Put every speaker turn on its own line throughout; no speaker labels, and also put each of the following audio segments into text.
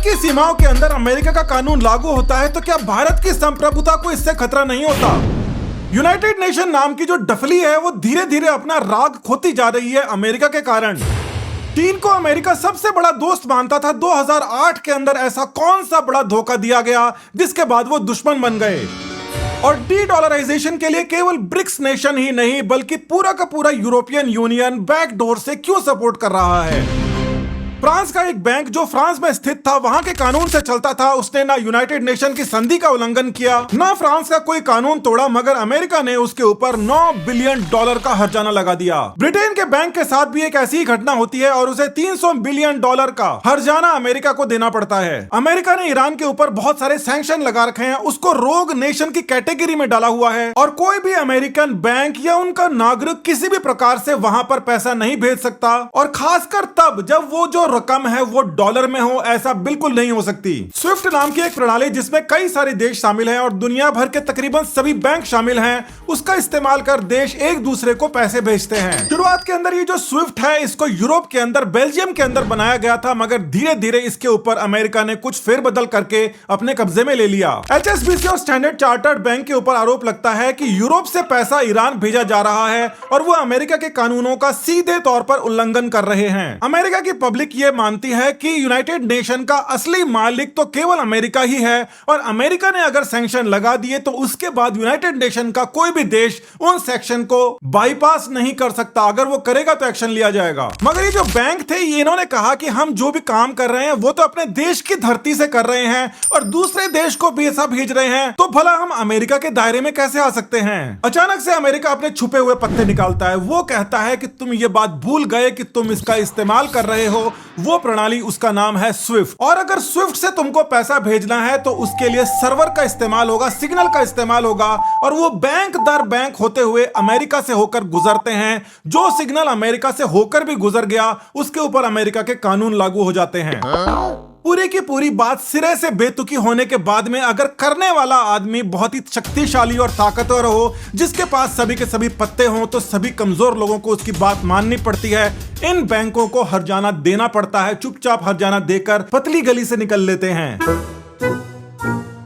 की सीमाओं के अंदर अमेरिका का कानून लागू होता है तो क्या भारत की संप्रभुता को इससे खतरा नहीं होता? यूनाइटेड नेशन नाम की जो डफली है वो धीरे धीरे अपना राग खोती जा रही है अमेरिका के कारण। चीन को अमेरिका सबसे बड़ा दोस्त मानता था। 2008 के अंदर ऐसा कौन सा बड़ा धोखा दिया गया जिसके बाद वो दुश्मन बन गए? और डी डॉलराइजेशन के लिए केवल ब्रिक्स नेशन ही नहीं बल्कि पूरा का पूरा यूरोपियन यूनियन बैकडोर से क्यों सपोर्ट कर रहा है? फ्रांस का एक बैंक जो फ्रांस में स्थित था, वहां के कानून से चलता था, उसने ना यूनाइटेड नेशन की संधि का उल्लंघन किया, ना फ्रांस का कोई कानून तोड़ा, मगर अमेरिका ने उसके ऊपर $9 बिलियन का हर्जाना लगा दिया। ब्रिटेन के बैंक के साथ भी एक ऐसी ही घटना होती है और उसे $300 बिलियन का हर्जाना अमेरिका को देना पड़ता है। अमेरिका ने ईरान के ऊपर बहुत सारे सैंक्शन लगा रखे हैं, उसको रोग नेशन की कैटेगरी में डाला हुआ है और कोई भी अमेरिकन बैंक या उनका नागरिक किसी भी प्रकार से वहां पर पैसा नहीं भेज सकता, और खासकर तब जब वो जो रकम है वो डॉलर में हो, ऐसा बिल्कुल नहीं हो सकती। स्विफ्ट नाम की एक प्रणाली जिसमें कई सारे देश शामिल हैं और दुनिया भर के तकरीबन सभी बैंक शामिल हैं, उसका इस्तेमाल कर देश एक दूसरे को पैसे भेजते हैं। शुरुआत के अंदर ये जो स्विफ्ट है इसको यूरोप के अंदर बेल्जियम के अंदर बनाया गया था, मगर धीरे धीरे इसके ऊपर अमेरिका ने कुछ फेरबदल करके अपने कब्जे में ले लिया। HSBC और स्टैंडर्ड चार्टर्ड बैंक के ऊपर आरोप लगता है कि यूरोप से पैसा ईरान भेजा जा रहा है और वो अमेरिका के कानूनों का सीधे तौर पर उल्लंघन कर रहे हैं। अमेरिका की पब्लिक ये मानती है कि यूनाइटेड नेशन का असली मालिक तो केवल अमेरिका ही है और अमेरिका ने अगर सैंक्शन लगा दिए तो उसके बाद यूनाइटेड नेशन का कोई भी देश उन सैंक्शन को बाईपास नहीं कर सकता। अगर वो करेगा तो एक्शन लिया जाएगा। मगर ये जो बैंक थे ये इन्होंने कहा कि हम जो भी काम कर रहे हैं वो तो अपने देश की धरती से कर रहे हैं और दूसरे देश को भी ऐसा भेज रहे हैं, तो भला हम अमेरिका के दायरे में कैसे आ सकते हैं? अचानक से अमेरिका अपने छुपे हुए पत्ते निकालता है। वो कहता है कि तुम ये बात भूल गए कि तुम इसका इस्तेमाल कर रहे हो, वो प्रणाली उसका नाम है स्विफ्ट। और अगर स्विफ्ट से तुमको पैसा भेजना है तो उसके लिए सर्वर का इस्तेमाल होगा, सिग्नल का इस्तेमाल होगा, और वो बैंक दर बैंक होते हुए अमेरिका से होकर गुजरते हैं। जो सिग्नल अमेरिका से होकर भी गुजर गया उसके ऊपर अमेरिका के कानून लागू हो जाते हैं। पूरी की पूरी बात सिरे से बेतुकी होने के बाद में अगर करने वाला आदमी बहुत ही शक्तिशाली और ताकतवर हो, जिसके पास सभी के सभी पत्ते हों, तो सभी कमजोर लोगों को उसकी बात माननी पड़ती है। इन बैंकों को हर्जाना देना पड़ता है, चुपचाप हर्जाना देकर पतली गली से निकल लेते हैं।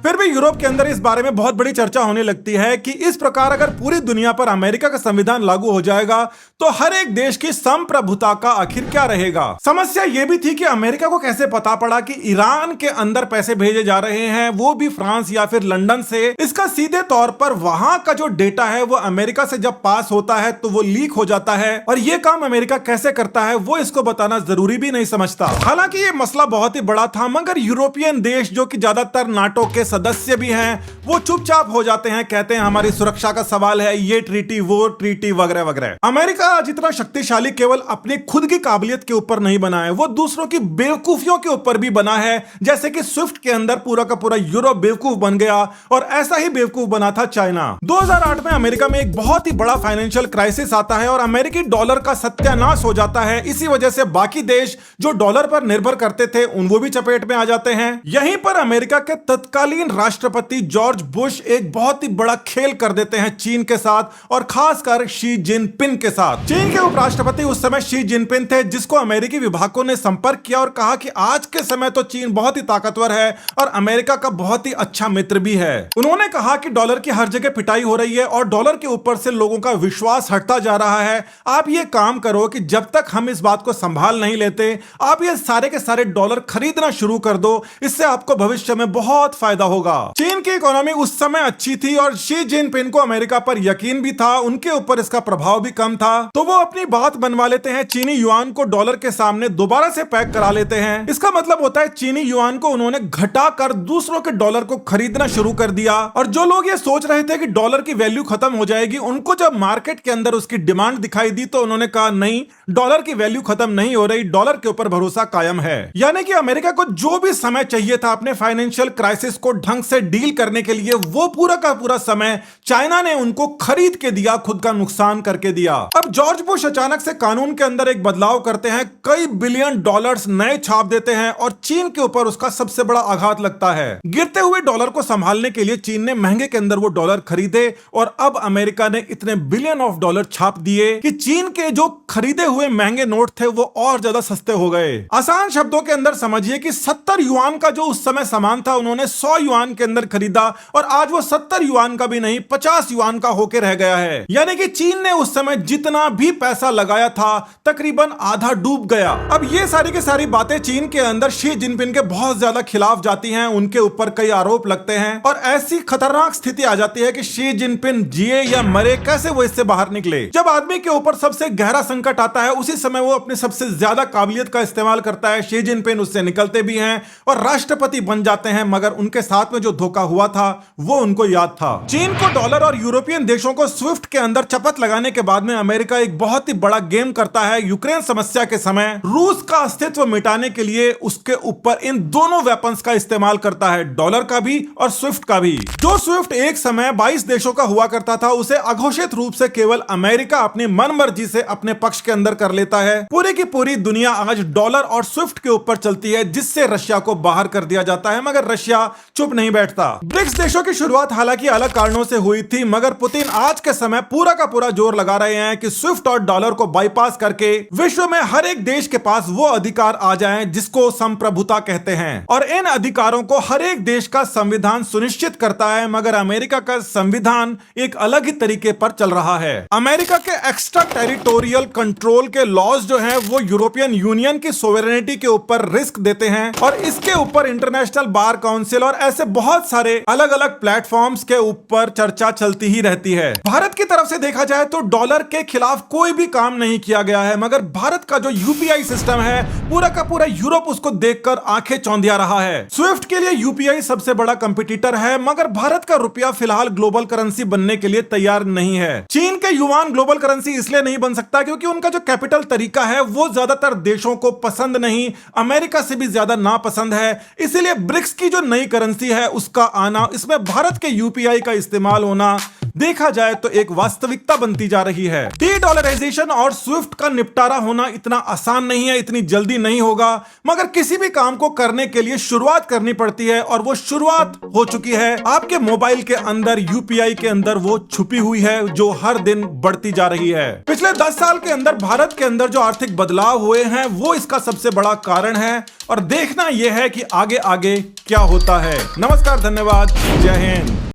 फिर भी यूरोप के अंदर इस बारे में बहुत बड़ी चर्चा होने लगती है कि इस प्रकार अगर पूरी दुनिया पर अमेरिका का संविधान लागू हो जाएगा तो हर एक देश की संप्रभुता का आखिर क्या रहेगा। समस्या यह भी थी कि अमेरिका को कैसे पता पड़ा कि ईरान के अंदर पैसे भेजे जा रहे हैं, वो भी फ्रांस या फिर लंदन से। इसका सीधे तौर पर वहां का जो डेटा है वो अमेरिका से जब पास होता है तो वो लीक हो जाता है, और ये काम अमेरिका कैसे करता है वो इसको बताना जरूरी भी नहीं समझता। हालांकि ये मसला बहुत ही बड़ा था, मगर यूरोपियन देश जो कि ज्यादातर नाटो के सदस्य भी हैं वो चुपचाप हो जाते हैं, कहते हैं हमारी सुरक्षा का सवाल है, ये ट्रीटी वो ट्रीटी वगैरह वगैरह। अमेरिका आज इतना शक्तिशाली केवल अपनी खुद की काबिलियत के ऊपर नहीं बना है, वो दूसरों की बेवकूफियों के ऊपर भी बना है। जैसे कि स्विफ्ट के अंदर पूरा का पूरा यूरोप बेवकूफ बन गया, और ऐसा ही बेवकूफ बना था चाइना। 2008 में अमेरिका में एक बहुत ही बड़ा फाइनेंशियल क्राइसिस आता है और अमेरिकी डॉलर का सत्यानाश हो जाता है। इसी वजह से बाकी देश जो डॉलर पर निर्भर करते थे वो भी चपेट में आ जाते हैं। यहीं पर अमेरिका के तत्कालीन राष्ट्रपति जॉर्ज बुश एक बहुत ही बड़ा खेल कर देते हैं चीन के साथ, और खासकर शी जिनपिंग के साथ। चीन के उपराष्ट्रपति उस समय शी जिनपिंग थे, जिसको अमेरिकी विभागों ने संपर्क किया और कहा कि आज के समय तो चीन बहुत ही ताकतवर है और अमेरिका का बहुत ही अच्छा मित्र भी है। उन्होंने कहा कि डॉलर की हर जगह पिटाई हो रही है और डॉलर के ऊपर से लोगों का विश्वास हटता जा रहा है। आप ये काम करो कि जब तक हम इस बात को संभाल नहीं लेते, आप ये सारे के सारे डॉलर खरीदना शुरू कर दो, इससे आपको भविष्य में बहुत फायदा होगा। चीन की इकोनॉमी उस समय अच्छी थी और शी जिनपिंग को अमेरिका पर यकीन भी था, उनके ऊपर इसका प्रभाव भी कम था, तो वो अपनी बात बनवा लेते हैं। चीनी युआन को डॉलर के सामने दोबारा से पैक करा लेते हैं। इसका मतलब होता है चीनी युआन को उन्होंने घटाकर दूसरों के डॉलर को खरीदना शुरू कर दिया। और जो लोग ये सोच रहे थे कि डॉलर की वैल्यू खत्म हो जाएगी, उनको जब मार्केट के अंदर उसकी डिमांड दिखाई दी तो उन्होंने कहा नहीं, डॉलर की वैल्यू खत्म नहीं हो रही, डॉलर के ऊपर भरोसा कायम है। यानी कि अमेरिका को जो भी समय चाहिए था अपने फाइनेंशियल क्राइसिस को ढंग से डील करने के लिए वो पूरा का पूरा समय चाइना ने उनको खरीद के दिया, खुद का नुकसान करके दिया। अब जॉर्ज बुश अचानक से कानून के अंदर एक बदलाव करते हैं, कई बिलियन डॉलर्स नए छाप देते हैं और चीन के ऊपर उसका सबसे बड़ा आघात लगता है। गिरते हुए डॉलर को संभालने के लिए चीन ने महंगे के अंदर वो डॉलर खरीदे और अब अमेरिका ने इतने बिलियन ऑफ डॉलर छाप दिए कि चीन के जो खरीदे हुए महंगे नोट थे वो और ज्यादा सस्ते हो गए। आसान शब्दों के अंदर समझिए कि 70 युआन का जो उस समय सामान था उन्होंने 100 युआन के अंदर खरीदा और आज वो 70 युआन का भी नहीं 50 युआन का होकर रह गया है। यानी कि चीन ने उस समय जितना भी पैसा लगाया था तकरीबन आधा डूब गया। अब ये सारी की सारी बातें चीन के अंदर शी जिनपिंग के बहुत ज्यादा खिलाफ जाती हैं, उनके ऊपर कई आरोप लगते हैं और ऐसी खतरनाक स्थिति आ जाती है कि शी जिनपिंग जिए या मरे, कैसे वो इससे बाहर निकले। जब आदमी के ऊपर सबसे गहरा संकट आता है उसी समय वो अपने सबसे ज्यादा काबिलियत का इस्तेमाल करता है। शी जिनपिंग उससे निकलते भी हैं और राष्ट्रपति बन जाते हैं, मगर उनके साथ में जो धोखा हुआ था वो उनको याद था। चीन को डॉलर और यूरोपियन देशों को स्विफ्ट के अंदर चपत लगाने के बाद में अमेरिका एक बहुत ही बड़ा गेम करता है। यूक्रेन समस्या के समय रूस का अस्तित्व मिटाने के लिए उसके ऊपर इन दोनों वेपन्स का इस्तेमाल करता है, डॉलर का भी और स्विफ्ट का भी। जो स्विफ्ट एक समय 22 देशों का हुआ करता था उसे अघोषित रूप से केवल अमेरिका अपनी मनमर्जी से अपने पक्ष के अंदर कर लेता है। पूरी की पूरी दुनिया आज डॉलर और स्विफ्ट के ऊपर चलती है, जिससे रशिया को बाहर कर दिया जाता है, मगर रशिया चुप नहीं बैठता। ब्रिक्स देशों की शुरुआत हालांकि अलग कारणों से हुई थी, मगर पुतिन आज के समय पूरा का पूरा जोर लगा रहे हैं कि स्विफ्ट और डॉलर को बाईपास करके विश्व में हर एक देश के पास वो अधिकार आ जाएं जिसको संप्रभुता कहते हैं, और इन अधिकारों को हर एक देश का संविधान सुनिश्चित करता है। मगर अमेरिका का संविधान एक अलग ही तरीके पर चल रहा है। अमेरिका के एक्स्ट्रा टेरिटोरियल कंट्रोल के लॉज जो हैं वो यूरोपियन यूनियन की सोवरेनिटी के ऊपर रिस्क देते हैं और इसके ऊपर इंटरनेशनल बार काउंसिल और ऐसे बहुत सारे अलग अलग प्लेटफॉर्म्स के ऊपर चर्चा चलती ही रहती है। भारत की तरफ से देखा जाए तो डॉलर के खिलाफ कोई भी काम नहीं किया गया है, मगर भारत का जो यूपीआई सिस्टम है पूरा का पूरा यूरोप उसको देखकर आंखें चौंधिया रहा है। स्विफ्ट के लिए यूपीआई सबसे बड़ा कंपटीटर है, मगर भारत का रुपया फिलहाल ग्लोबल करेंसी बनने के लिए तैयार नहीं है। चीन के युआन ग्लोबल करेंसी इसलिए नहीं बन सकता क्योंकि उनका जो कैपिटल तरीका है वो ज्यादातर देशों को पसंद नहीं, अमेरिका से भी ज्यादा नापसंद है। इसीलिए ब्रिक्स की जो नई करेंसी है उसका आना, इसमें भारत के यूपीआई का इस्तेमाल होना देखा जाए तो एक वास्तविकता बनती जा रही है। डी डॉलराइजेशन और स्विफ्ट का निपटारा होना इतना आसान नहीं है, इतनी जल्दी नहीं होगा, मगर किसी भी काम को करने के लिए शुरुआत करनी पड़ती है और वो शुरुआत हो चुकी है। आपके मोबाइल के अंदर यूपीआई के अंदर वो छुपी हुई है जो हर दिन बढ़ती जा रही है। पिछले 10 साल के अंदर भारत के अंदर जो आर्थिक बदलाव हुए हैं वो इसका सबसे बड़ा कारण है और देखना यह है कि आगे आगे क्या होता है। नमस्कार, धन्यवाद, जय हिंद।